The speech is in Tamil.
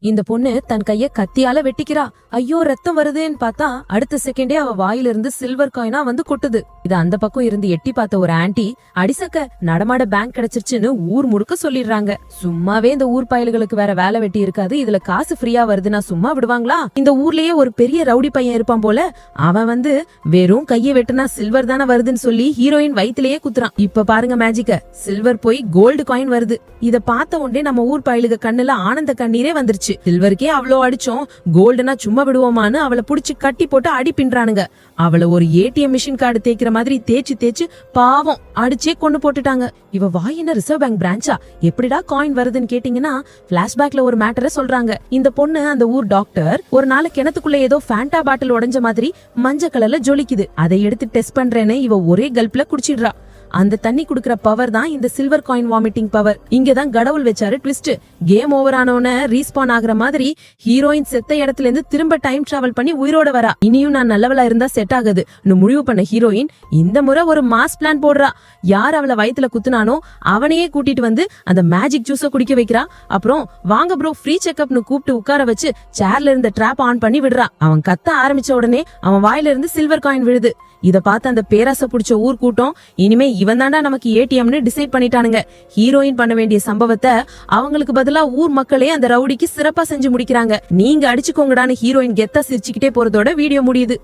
இந்த பொண்ணு தன் கைய கத்தியால வெட்டிக்கிறா. ஐயோ ரத்தம் வருதுன்னு பார்த்தா அடுத்த செகண்டே அவ வாயில இருந்து சில்வர் காயினா வந்து கொட்டுது. இது அந்த பக்கம் இருந்து எட்டி பார்த்த ஒரு ஆன்ட்டி, அடிசக்க நடமாட பேங்க் கிடைச்சிருச்சுன்னு ஊர் முழுக்க சொல்லிடுறாங்க. சும்மாவே இந்த ஊர் பயல்களுக்கு வேற வேலை வெட்டி இருக்காது, இதுல காசு ஃப்ரீயா வருதுன்னா சும்மா விடுவாங்களா? இந்த ஊர்லயே ஒரு பெரிய ரவுடி பையன் இருப்பான் போல, அவன் வந்து வெறும் கைய வெட்டுனா சில்வர் தானே வருதுன்னு சொல்லி ஹீரோயின் வயித்திலேயே குத்துறான். இப்ப பாருங்க மேஜிக்க, சில்வர் போய் கோல்டு காயின் வருது. இத பார்த்த உடனே நம்ம ஊர் பயலுக கண்ணுல ஆனந்த கண்ணீரே வந்துருச்சு. சில்வருக்கே அவ்வளோ அடிச்சோம், கோல்டுனா சும்மா விடுவோமான்னு அவளை புடிச்சு கட்டி போட்டு அடி பின்றானுங்க. அவளை ஒரு ஏடிஎம் மிஷின் கார்டு தேய்க்கிற மாதிரி தேய்ச்சு பாவம் அடிச்சே கொண்டு போட்டுட்டாங்க. இவ வாயின ரிசர்வ் பேங்க் பிரான்ச்சா, எப்படிடா காயின் வருதுன்னு கேட்டீங்கன்னா பிளாஷ்பேக்ல ஒரு மேட்டரை சொல்றாங்க. இந்த பொண்ணு அந்த ஊர் டாக்டர் ஒரு நாள் கிணத்துக்குள்ள ஏதோ ஃபேண்டா பாட்டில் உடைஞ்ச மாதிரி மஞ்சள் கலர்ல ஜொலிக்குது, அதை எடுத்து டெஸ்ட் பண்றேன்னு இவ ஒரே கல்ப்ல குடிச்சிடுறா. அந்த தண்ணி குடுக்கற பவர் தான் இந்த சில்வர் காயின் வாமிட்டிங் பவர். இங்கதான் கடவுள் வச்சாரு ட்விஸ்ட். கேம் ஓவர் ஆனோன ரீஸ்பான் ஆகுற மாதிரி ஹீரோயின் செத்த இடத்துல இருந்து திரும்ப டைம் டிராவல் பண்ணி உயிரோட வரா. இனியும் நான் நல்லவளா இருந்தா செட் ஆகுது முடிவு பண்ண ஹீரோயின் இந்த முறை ஒரு மாஸ் பிளான் போடுறா. யார் அவளை வயித்துல குத்துனானோ அவனையே கூட்டிட்டு வந்து அந்த மேஜிக் ஜூஸ குடிக்க வைக்கிறா. அப்புறம் வாங்க ப்ரோ ஃப்ரீ செக்அப்னு கூப்பிட்டு உட்கார வச்சு சேர்ல இருந்த டிராப் ஆன் பண்ணி விடுறா. அவன் கத்த ஆரம்பிச்ச உடனே அவன் வாயில இருந்து சில்வர் காயின் விழுது. இத பார்த்து அந்த பேராசை புடிச்ச ஊர் கூட்டம் இனிமே இவன் தாண்டா நமக்கு ஏடிஎம்னு டிசைட் பண்ணிட்டானுங்க. ஹீரோயின் பண்ண வேண்டிய சம்பவத்தை அவங்களுக்கு பதிலா ஊர் மக்களே அந்த ரவுடிக்கு சிறப்பா செஞ்சு முடிக்கிறாங்க. நீங்க அடிச்சுக்கோங்கடான்னு ஹீரோயின் கெத்தா சிரிச்சுக்கிட்டே போறதோட வீடியோ முடியுது.